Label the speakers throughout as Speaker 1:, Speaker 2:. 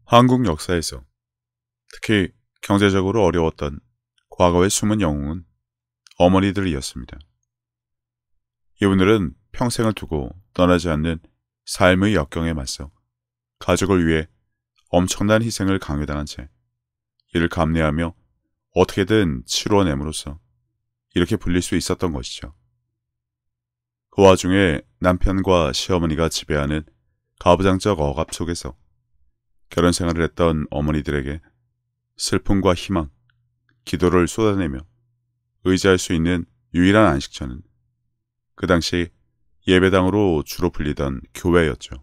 Speaker 1: 한국 역사에서 특히 경제적으로 어려웠던 과거의 숨은 영웅은 어머니들이었습니다. 이분들은 평생을 두고 떠나지 않는 삶의 역경에 맞서 가족을 위해 엄청난 희생을 강요당한 채 이를 감내하며 어떻게든 치루어냄으로써 이렇게 불릴 수 있었던 것이죠. 그 와중에 남편과 시어머니가 지배하는 가부장적 억압 속에서 결혼 생활을 했던 어머니들에게 슬픔과 희망, 기도를 쏟아내며 의지할 수 있는 유일한 안식처는 그 당시 예배당으로 주로 불리던 교회였죠.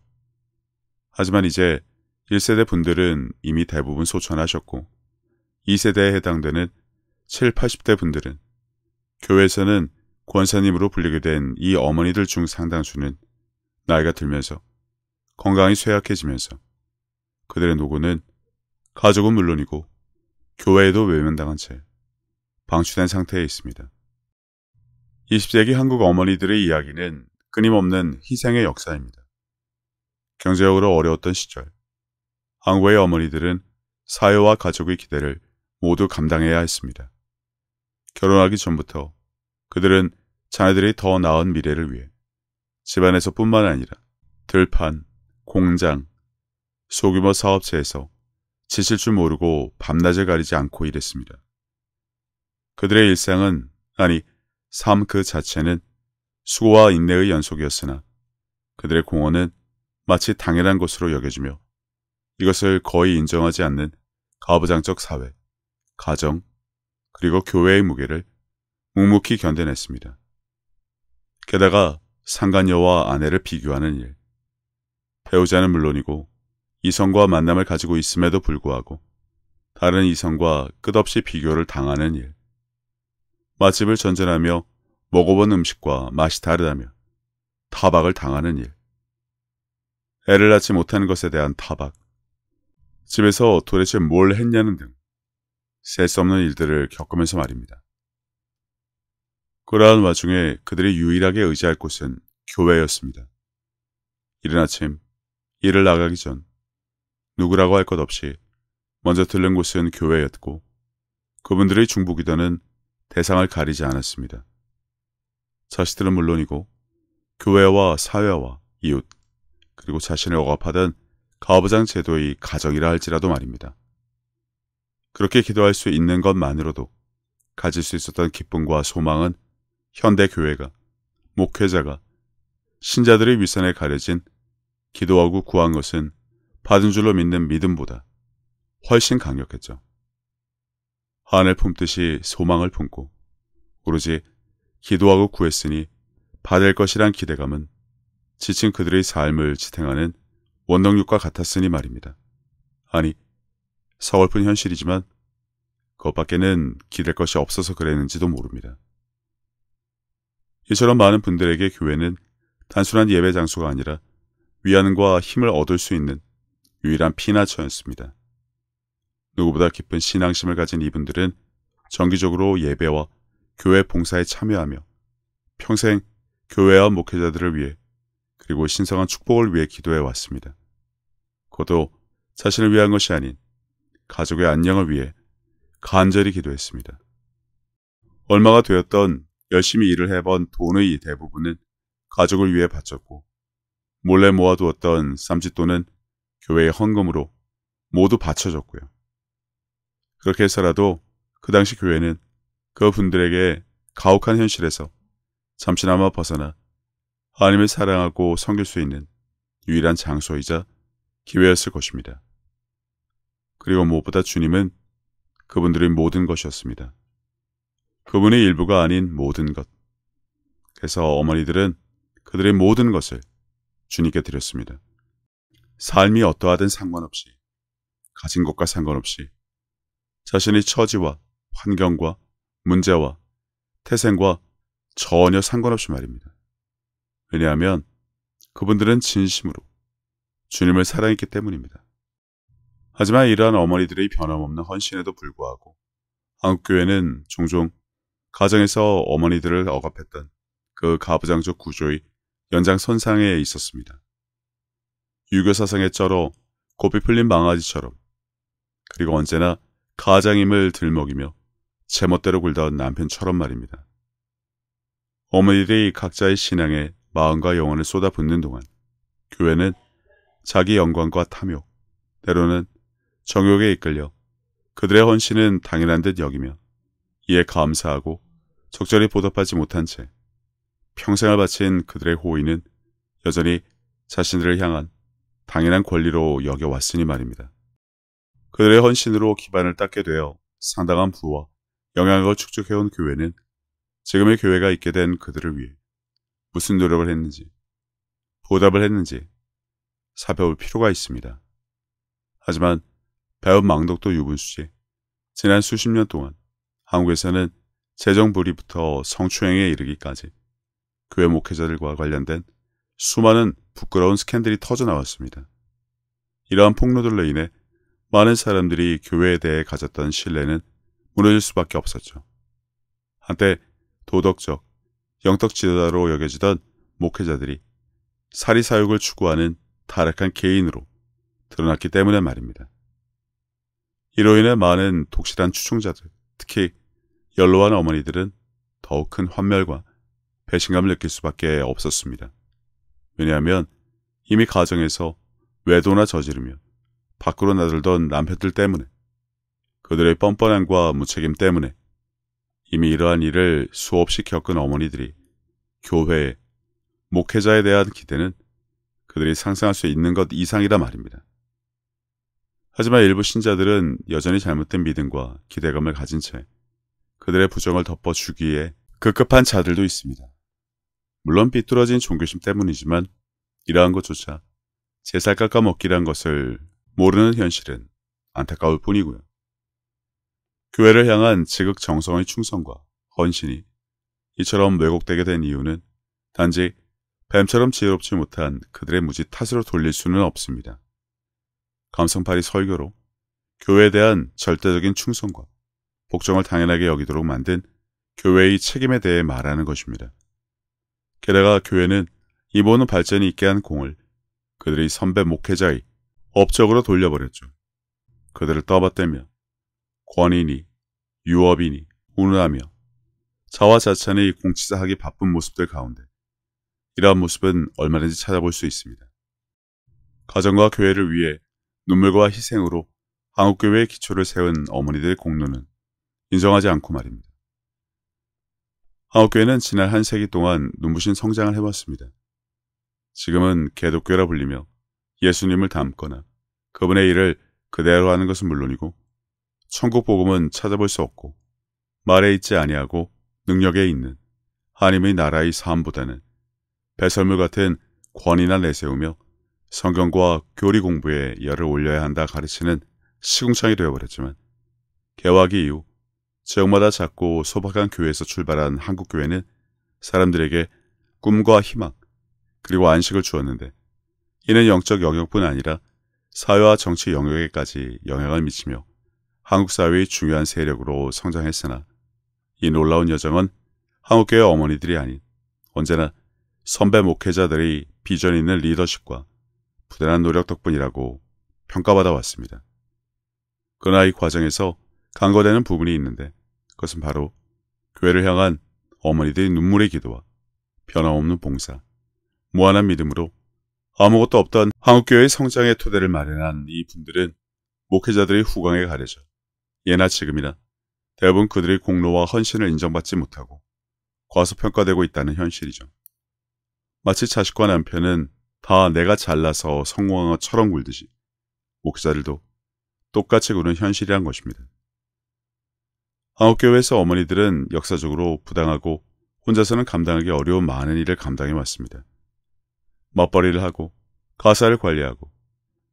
Speaker 1: 하지만 이제 1세대 분들은 이미 대부분 소천하셨고 2세대에 해당되는 7, 80대 분들은 교회에서는 권사님으로 불리게 된 이 어머니들 중 상당수는 나이가 들면서 건강이 쇠약해지면서 그들의 노고는 가족은 물론이고 교회에도 외면당한 채 방치된 상태에 있습니다. 20세기 한국 어머니들의 이야기는 끊임없는 희생의 역사입니다. 경제적으로 어려웠던 시절, 한국의 어머니들은 사회와 가족의 기대를 모두 감당해야 했습니다. 결혼하기 전부터 그들은 자녀들이 더 나은 미래를 위해 집안에서뿐만 아니라 들판, 공장, 소규모 사업체에서 지칠 줄 모르고 밤낮을 가리지 않고 일했습니다. 그들의 일상은, 아니 삶 그 자체는 수고와 인내의 연속이었으나 그들의 공헌은 마치 당연한 것으로 여겨지며 이것을 거의 인정하지 않는 가부장적 사회, 가정, 그리고 교회의 무게를 묵묵히 견뎌냈습니다. 게다가 상간녀와 아내를 비교하는 일, 배우자는 물론이고 이성과 만남을 가지고 있음에도 불구하고 다른 이성과 끝없이 비교를 당하는 일, 맛집을 전전하며 먹어본 음식과 맛이 다르다며 타박을 당하는 일, 애를 낳지 못하는 것에 대한 타박, 집에서 도대체 뭘 했냐는 등 셀 수 없는 일들을 겪으면서 말입니다. 그러한 와중에 그들이 유일하게 의지할 곳은 교회였습니다. 이른 아침 일을 나가기 전 누구라고 할 것 없이 먼저 들른 곳은 교회였고 그분들의 중보기도는 대상을 가리지 않았습니다. 자식들은 물론이고 교회와 사회와 이웃 그리고 자신을 억압하던 가부장 제도의 가정이라 할지라도 말입니다. 그렇게 기도할 수 있는 것만으로도 가질 수 있었던 기쁨과 소망은 현대 교회가, 목회자가, 신자들의 윗선에 가려진 기도하고 구한 것은 받은 줄로 믿는 믿음보다 훨씬 강력했죠. 하늘 품듯이 소망을 품고 오로지 기도하고 구했으니 받을 것이란 기대감은 지친 그들의 삶을 지탱하는 원동력과 같았으니 말입니다. 아니, 서글픈 현실이지만 그것밖에는 기댈 것이 없어서 그랬는지도 모릅니다. 이처럼 많은 분들에게 교회는 단순한 예배 장소가 아니라 위안과 힘을 얻을 수 있는 유일한 피난처였습니다. 누구보다 깊은 신앙심을 가진 이분들은 정기적으로 예배와 교회 봉사에 참여하며 평생 교회와 목회자들을 위해 그리고 신성한 축복을 위해 기도해 왔습니다. 그것도 자신을 위한 것이 아닌 가족의 안녕을 위해 간절히 기도했습니다. 얼마가 되었던 열심히 일을 해본 돈의 대부분은 가족을 위해 바쳤고 몰래 모아두었던 쌈짓돈은 교회의 헌금으로 모두 바쳐졌고요. 그렇게 해서라도 그 당시 교회는 그 분들에게 가혹한 현실에서 잠시나마 벗어나 하나님을 사랑하고 섬길 수 있는 유일한 장소이자 기회였을 것입니다. 그리고 무엇보다 주님은 그분들의 모든 것이었습니다. 그분의 일부가 아닌 모든 것. 그래서 어머니들은 그들의 모든 것을 주님께 드렸습니다. 삶이 어떠하든 상관없이, 가진 것과 상관없이 자신의 처지와 환경과 문제와 태생과 전혀 상관없이 말입니다. 왜냐하면 그분들은 진심으로 주님을 사랑했기 때문입니다. 하지만 이러한 어머니들의 변함없는 헌신에도 불구하고 한국교회는 종종 가정에서 어머니들을 억압했던 그 가부장적 구조의 연장선상에 있었습니다. 유교 사상에 쩔어 고삐 풀린 망아지처럼, 그리고 언제나 가장임을 들먹이며 제멋대로 굴다온 남편처럼 말입니다. 어머니들이 각자의 신앙에 마음과 영혼을 쏟아붓는 동안 교회는 자기 영광과 탐욕, 때로는 정욕에 이끌려 그들의 헌신은 당연한 듯 여기며 이에 감사하고 적절히 보답하지 못한 채 평생을 바친 그들의 호의는 여전히 자신들을 향한 당연한 권리로 여겨왔으니 말입니다. 그들의 헌신으로 기반을 닦게 되어 상당한 부와 영향력을 축적해온 교회는 지금의 교회가 있게 된 그들을 위해 무슨 노력을 했는지, 보답을 했는지 살펴볼 필요가 있습니다. 하지만 배운 망덕도 유분수지, 지난 수십 년 동안 한국에서는 재정부리부터 성추행에 이르기까지 교회 목회자들과 관련된 수많은 부끄러운 스캔들이 터져나왔습니다. 이러한 폭로들로 인해 많은 사람들이 교회에 대해 가졌던 신뢰는 무너질 수밖에 없었죠. 한때 도덕적, 영적 지도자로 여겨지던 목회자들이 사리사욕을 추구하는 타락한 개인으로 드러났기 때문에 말입니다. 이로 인해 많은 독실한 추종자들, 특히 연로한 어머니들은 더욱 큰 환멸과 배신감을 느낄 수밖에 없었습니다. 왜냐하면 이미 가정에서 외도나 저지르며 밖으로 나들던 남편들 때문에, 그들의 뻔뻔함과 무책임 때문에 이미 이러한 일을 수없이 겪은 어머니들이 교회에, 목회자에 대한 기대는 그들이 상상할 수 있는 것 이상이라 말입니다. 하지만 일부 신자들은 여전히 잘못된 믿음과 기대감을 가진 채 그들의 부정을 덮어주기에 급급한 자들도 있습니다. 물론 삐뚤어진 종교심 때문이지만 이러한 것조차 제살 깎아먹기란 것을 모르는 현실은 안타까울 뿐이고요. 교회를 향한 지극정성의 충성과 헌신이 이처럼 왜곡되게 된 이유는 단지 뱀처럼 지혜롭지 못한 그들의 무지 탓으로 돌릴 수는 없습니다. 감성파리 설교로 교회에 대한 절대적인 충성과 복종을 당연하게 여기도록 만든 교회의 책임에 대해 말하는 것입니다. 게다가 교회는 이 모든 발전이 있게 한 공을 그들의 선배 목회자의 업적으로 돌려버렸죠. 그들을 떠받들며 권인이, 유업이니, 운운하며 자화자찬의 공치사하기 바쁜 모습들 가운데 이러한 모습은 얼마든지 찾아볼 수 있습니다. 가정과 교회를 위해 눈물과 희생으로 한국교회의 기초를 세운 어머니들의 공로는 인정하지 않고 말입니다. 한국교회는 지난 한 세기 동안 눈부신 성장을 해왔습니다. 지금은 개독교회라 불리며 예수님을 닮거나 그분의 일을 그대로 하는 것은 물론이고 천국 복음은 찾아볼 수 없고 말에 있지 아니하고 능력에 있는 하나님의 나라의 삶보다는 배설물 같은 권위나 내세우며 성경과 교리 공부에 열을 올려야 한다 가르치는 시궁창이 되어버렸지만 개화기 이후 지역마다 작고 소박한 교회에서 출발한 한국교회는 사람들에게 꿈과 희망 그리고 안식을 주었는데 이는 영적 영역뿐 아니라 사회와 정치 영역에까지 영향을 미치며 한국 사회의 중요한 세력으로 성장했으나 이 놀라운 여정은 한국교회 어머니들이 아닌 언제나 선배 목회자들의 비전 있는 리더십과 부단한 노력 덕분이라고 평가받아 왔습니다. 그러나 이 과정에서 간과되는 부분이 있는데 그것은 바로 교회를 향한 어머니들의 눈물의 기도와 변함없는 봉사, 무한한 믿음으로 아무것도 없던 한국교회의 성장의 토대를 마련한 이 분들은 목회자들의 후광에 가려져 예나 지금이나 대부분 그들의 공로와 헌신을 인정받지 못하고 과소평가되고 있다는 현실이죠. 마치 자식과 남편은 다 내가 잘나서 성공한 것처럼 굴듯이 목회자들도 똑같이 구는 현실이란 것입니다. 한국교회에서 어머니들은 역사적으로 부당하고 혼자서는 감당하기 어려운 많은 일을 감당해 왔습니다. 맞벌이를 하고 가사를 관리하고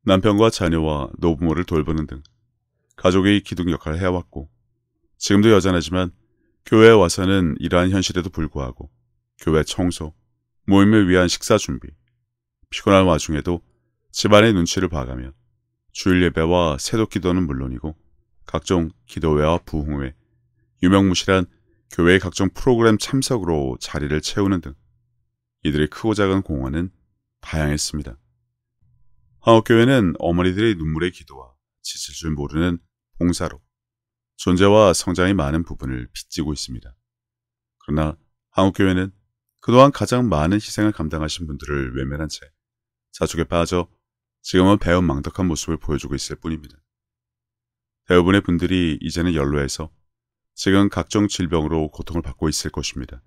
Speaker 1: 남편과 자녀와 노부모를 돌보는 등 가족의 기둥 역할을 해왔고 지금도 여전하지만 교회에 와서는 이러한 현실에도 불구하고 교회 청소, 모임을 위한 식사 준비, 피곤한 와중에도 집안의 눈치를 봐가며 주일 예배와 새독 기도는 물론이고 각종 기도회와 부흥회, 유명무실한 교회의 각종 프로그램 참석으로 자리를 채우는 등 이들의 크고 작은 공헌은 다양했습니다. 한국교회는 어머니들의 눈물의 기도와 지칠 줄 모르는 봉사로 존재와 성장이 많은 부분을 빚지고 있습니다. 그러나 한국교회는 그동안 가장 많은 희생을 감당하신 분들을 외면한 채 자축에 빠져 지금은 배은망덕한 모습을 보여주고 있을 뿐입니다. 대부분의 분들이 이제는 연로해서 지금 각종 질병으로 고통을 받고 있을 것입니다.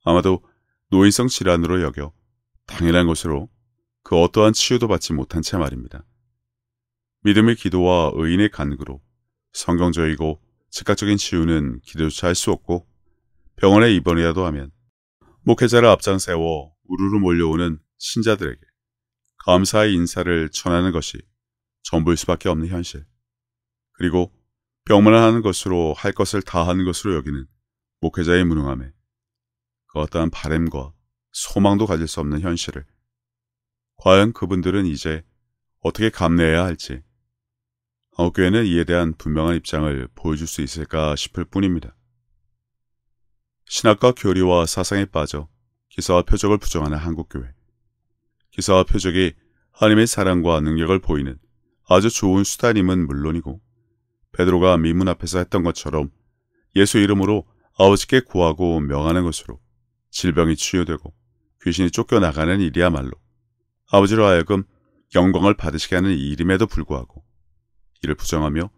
Speaker 1: 아마도 노인성 질환으로 여겨 당연한 것으로 그 어떠한 치유도 받지 못한 채 말입니다. 믿음의 기도와 의인의 간구로 성경적이고 즉각적인 치유는 기도조차 할 수 없고 병원에 입원이라도 하면 목회자를 앞장 세워 우르르 몰려오는 신자들에게 감사의 인사를 전하는 것이 전부일 수밖에 없는 현실. 그리고 병만을 하는 것으로 할 것을 다 하는 것으로 여기는 목회자의 무능함에 그 어떠한 바램과 소망도 가질 수 없는 현실을 과연 그분들은 이제 어떻게 감내해야 할지 한국교회는 이에 대한 분명한 입장을 보여줄 수 있을까 싶을 뿐입니다. 신학과 교리와 사상에 빠져 기사와 표적을 부정하는 한국교회. 기사와 표적이 하나님의 사랑과 능력을 보이는 아주 좋은 수단임은 물론이고 베드로가 미문 앞에서 했던 것처럼 예수 이름으로 아버지께 구하고 명하는 것으로 질병이 치유되고 귀신이 쫓겨나가는 일이야말로 아버지로 하여금 영광을 받으시게 하는 일임에도 불구하고 이를 부정하며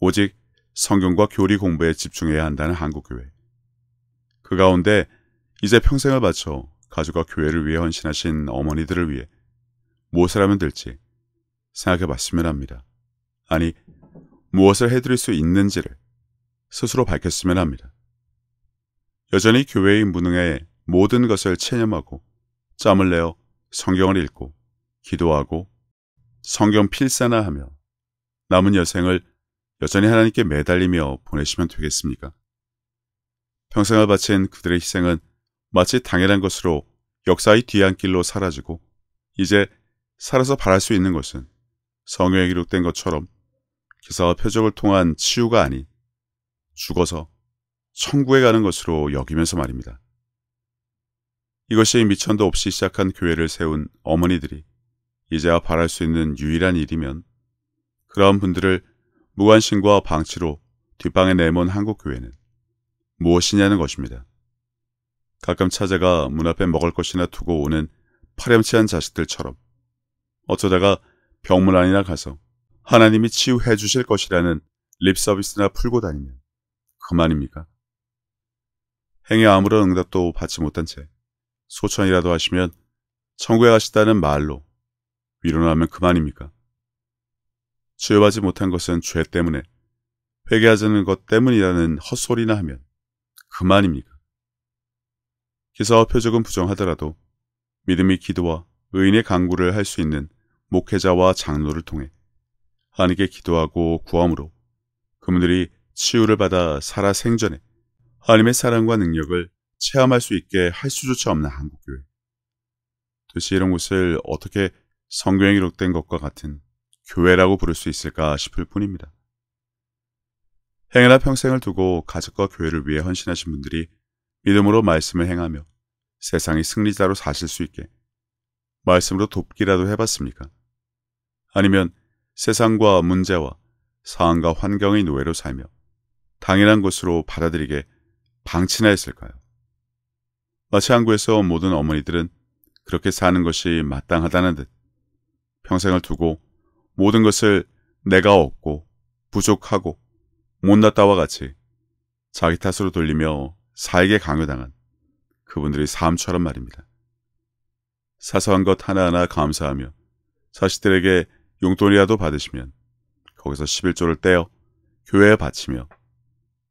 Speaker 1: 오직 성경과 교리 공부에 집중해야 한다는 한국교회. 그 가운데 이제 평생을 바쳐 가족과 교회를 위해 헌신하신 어머니들을 위해 무엇을 하면 될지 생각해 봤으면 합니다. 아니, 무엇을 해드릴 수 있는지를 스스로 밝혔으면 합니다. 여전히 교회의 무능에 모든 것을 체념하고 짬을 내어 성경을 읽고 기도하고 성경 필사나하며 남은 여생을 여전히 하나님께 매달리며 보내시면 되겠습니까? 평생을 바친 그들의 희생은 마치 당연한 것으로 역사의 뒤안길로 사라지고 이제 살아서 바랄 수 있는 것은 성경에 기록된 것처럼 기사와 표적을 통한 치유가 아닌 죽어서 천국에 가는 것으로 여기면서 말입니다. 이것이 미천도 없이 시작한 교회를 세운 어머니들이 이제야 바랄 수 있는 유일한 일이면 그러한 분들을 무관심과 방치로 뒷방에 내몬 한국교회는 무엇이냐는 것입니다. 가끔 찾아가 문 앞에 먹을 것이나 두고 오는 파렴치한 자식들처럼 어쩌다가 병문안이나 가서 하나님이 치유해 주실 것이라는 립서비스나 풀고 다니면 그만입니까? 행여 아무런 응답도 받지 못한 채 소천이라도 하시면 천국에 가시다는 말로 위로나 하면 그만입니까? 치유받지 못한 것은 죄 때문에 회개하자는 것 때문이라는 헛소리나 하면 그만입니까? 기사와 표적은 부정하더라도 믿음의 기도와 의인의 간구를 할 수 있는 목회자와 장로를 통해 하나님께 기도하고 구함으로 그분들이 치유를 받아 살아 생전에 하나님의 사랑과 능력을 체험할 수 있게 할 수조차 없는 한국교회. 도대체 이런 곳을 어떻게 성경에 기록된 것과 같은 교회라고 부를 수 있을까 싶을 뿐입니다. 행여나 평생을 두고 가족과 교회를 위해 헌신하신 분들이 믿음으로 말씀을 행하며 세상의 승리자로 사실 수 있게 말씀으로 돕기라도 해봤습니까? 아니면 세상과 문제와 상황과 환경의 노예로 살며 당연한 것으로 받아들이게 방치나 했을까요? 마치 한국에서 모든 어머니들은 그렇게 사는 것이 마땅하다는 듯 평생을 두고 모든 것을 내가 얻고 부족하고 못났다와 같이 자기 탓으로 돌리며 사에게 강요당한 그분들의 삶처럼 말입니다. 사소한 것 하나하나 감사하며 자식들에게 용돈이라도 받으시면 거기서 11조를 떼어 교회에 바치며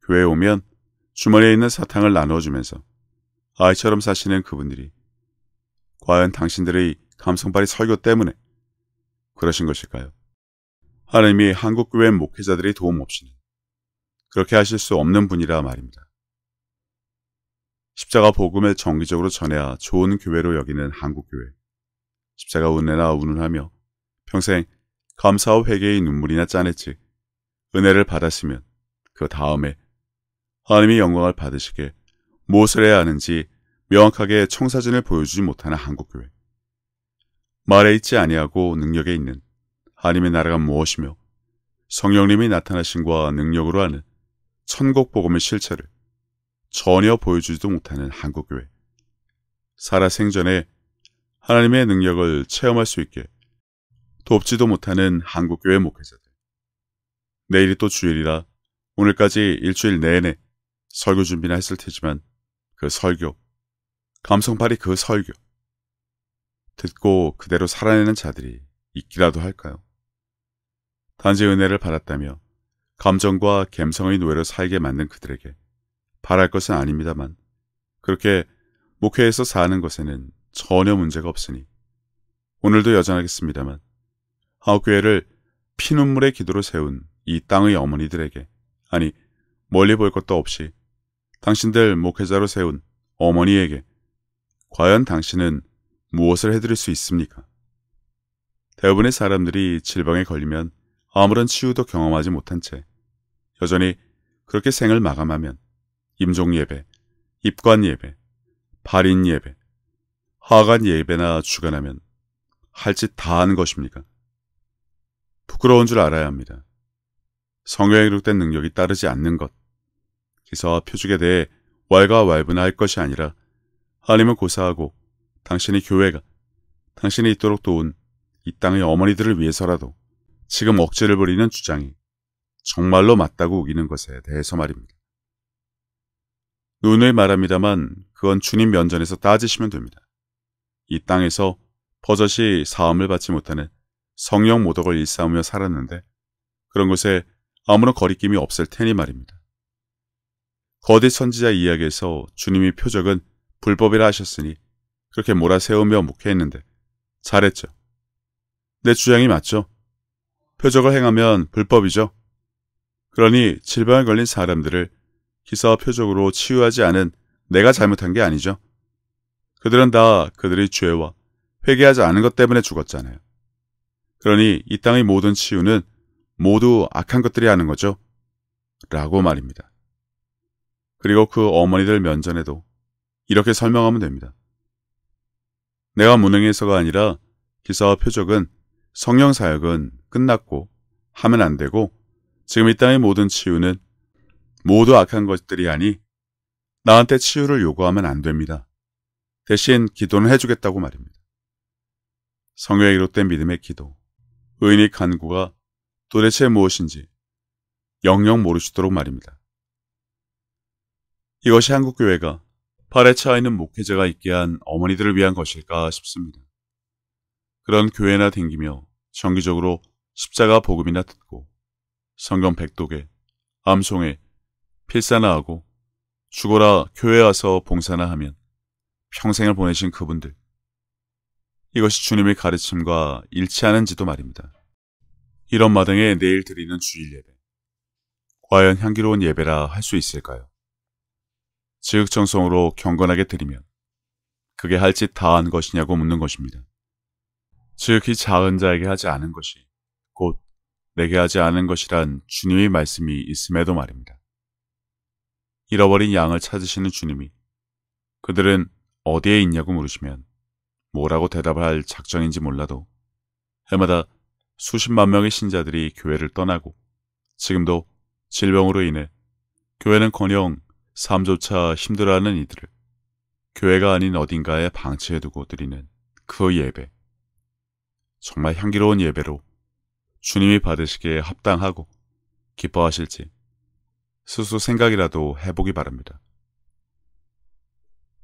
Speaker 1: 교회에 오면 주머니에 있는 사탕을 나누어주면서 아이처럼 사시는 그분들이 과연 당신들의 감성발이 설교 때문에 그러신 것일까요? 하나님이 한국교회 목회자들의 도움 없이는 그렇게 하실 수 없는 분이라 말입니다. 십자가 복음을 정기적으로 전해야 좋은 교회로 여기는 한국교회. 십자가 은혜나 운운하며 평생 감사와 회개의 눈물이나 짜냈지 은혜를 받았으면 그 다음에 하나님의 영광을 받으시게 무엇을 해야 하는지 명확하게 청사진을 보여주지 못하는 한국교회. 말에 있지 아니하고 능력에 있는 하나님의 나라가 무엇이며 성령님이 나타나심과 능력으로 하는 천국 복음의 실체를 전혀 보여주지도 못하는 한국교회. 살아생전에 하나님의 능력을 체험할 수 있게 돕지도 못하는 한국교회 목회자들. 내일이 또 주일이라 오늘까지 일주일 내내 설교 준비나 했을 테지만 그 설교, 감성팔이 그 설교, 듣고 그대로 살아내는 자들이 있기라도 할까요? 단지 은혜를 받았다며 감정과 감성의 노예로 살게 만든 그들에게 바랄 것은 아닙니다만 그렇게 목회에서 사는 것에는 전혀 문제가 없으니 오늘도 여전하겠습니다만 한국교회를 피눈물의 기도로 세운 이 땅의 어머니들에게, 아니 멀리 볼 것도 없이 당신들 목회자로 세운 어머니에게 과연 당신은 무엇을 해드릴 수 있습니까? 대부분의 사람들이 질병에 걸리면 아무런 치유도 경험하지 못한 채 여전히 그렇게 생을 마감하면 임종 예배, 입관 예배, 발인 예배, 하관 예배나 주관하면 할 짓 다 하는 것입니까? 부끄러운 줄 알아야 합니다. 성경에 기록된 능력이 따르지 않는 것, 기사와 표적에 대해 왈가왈부나 것이 아니라 하나님을 고사하고 당신의 교회가 당신이 있도록 도운 이 땅의 어머니들을 위해서라도 지금 억지를 부리는 주장이 정말로 맞다고 우기는 것에 대해서 말입니다. 누누이 말합니다만 그건 주님 면전에서 따지시면 됩니다. 이 땅에서 버젓이 사함을 받지 못하는 성령 모독을 일삼으며 살았는데 그런 곳에 아무런 거리낌이 없을 테니 말입니다. 거짓 선지자 이야기에서 주님이 표적은 불법이라 하셨으니 그렇게 몰아세우며 목회했는데 잘했죠. 내 주장이 맞죠. 표적을 행하면 불법이죠. 그러니 질병에 걸린 사람들을 기사와 표적으로 치유하지 않은 내가 잘못한 게 아니죠. 그들은 다 그들의 죄와 회개하지 않은 것 때문에 죽었잖아요. 그러니 이 땅의 모든 치유는 모두 악한 것들이 하는 거죠. 라고 말입니다. 그리고 그 어머니들 면전에도 이렇게 설명하면 됩니다. 내가 무능해서가 아니라 기사와 표적은 성령 사역은 끝났고 하면 안 되고 지금 이 땅의 모든 치유는 모두 악한 것들이 아니 나한테 치유를 요구하면 안 됩니다. 대신 기도는 해주겠다고 말입니다. 성경에 기록된 믿음의 기도, 의인의 간구가 도대체 무엇인지 영영 모르시도록 말입니다. 이것이 한국교회가 팔에 차있는 목회자가 있게 한 어머니들을 위한 것일까 싶습니다. 그런 교회나 댕기며 정기적으로 십자가 복음이나 듣고 성경 백독에, 암송에, 필사나 하고 죽어라 교회 와서 봉사나 하면 평생을 보내신 그분들. 이것이 주님의 가르침과 일치하는지도 말입니다. 이런 마당에 내일 드리는 주일 예배. 과연 향기로운 예배라 할 수 있을까요? 지극정성으로 경건하게 드리면 그게 할 짓 다 한 것이냐고 묻는 것입니다. 지극히 작은 자에게 하지 않은 것이 곧 내게 하지 않은 것이란 주님의 말씀이 있음에도 말입니다. 잃어버린 양을 찾으시는 주님이 그들은 어디에 있냐고 물으시면 뭐라고 대답을 할 작정인지 몰라도 해마다 수십만 명의 신자들이 교회를 떠나고 지금도 질병으로 인해 교회는커녕 삶조차 힘들어하는 이들을 교회가 아닌 어딘가에 방치해두고 드리는 그 예배. 정말 향기로운 예배로 주님이 받으시기에 합당하고 기뻐하실지 스스로 생각이라도 해보기 바랍니다.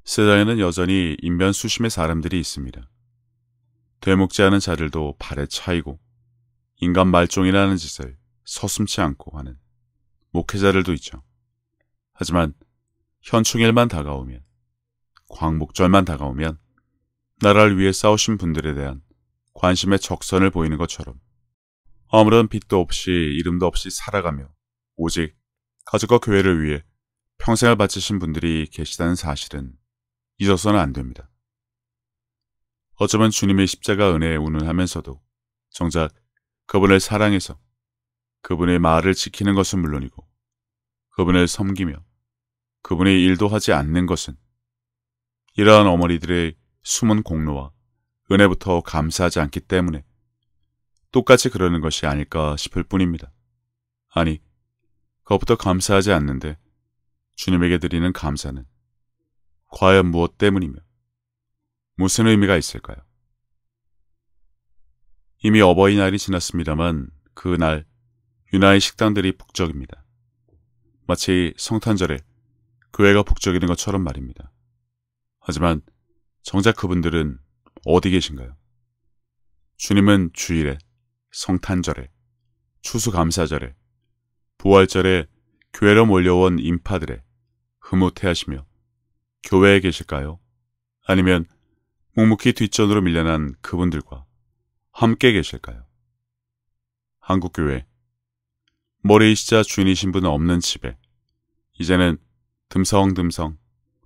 Speaker 1: 세상에는 여전히 인변수심의 사람들이 있습니다. 되먹지 않은 자들도 발에 차이고 인간 말종이라는 짓을 서슴지 않고 하는 목회자들도 있죠. 하지만 현충일만 다가오면, 광복절만 다가오면 나라를 위해 싸우신 분들에 대한 관심의 적선을 보이는 것처럼 아무런 빚도 없이 이름도 없이 살아가며 오직 가족과 교회를 위해 평생을 바치신 분들이 계시다는 사실은 잊어서는 안 됩니다. 어쩌면 주님의 십자가 은혜에 운운하면서도 정작 그분을 사랑해서 그분의 말을 지키는 것은 물론이고 그분을 섬기며 그분의 일도 하지 않는 것은 이러한 어머니들의 숨은 공로와 은혜부터 감사하지 않기 때문에 똑같이 그러는 것이 아닐까 싶을 뿐입니다. 아니, 그것부터 감사하지 않는데 주님에게 드리는 감사는 과연 무엇 때문이며 무슨 의미가 있을까요? 이미 어버이날이 지났습니다만 그날 유나의 식당들이 북적입니다. 마치 성탄절에 교회가 북적이는 것처럼 말입니다. 하지만 정작 그분들은 어디 계신가요? 주님은 주일에, 성탄절에, 추수감사절에, 부활절에 교회로 몰려온 인파들의 흐뭇해하시며 교회에 계실까요? 아니면 묵묵히 뒷전으로 밀려난 그분들과 함께 계실까요? 한국교회, 머리이시자 주인이신 분은 없는 집에 이제는 듬성듬성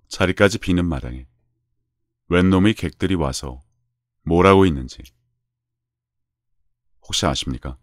Speaker 1: 자리까지 비는 마당에 웬 놈의 객들이 와서 뭘 하고 있는지 혹시 아십니까?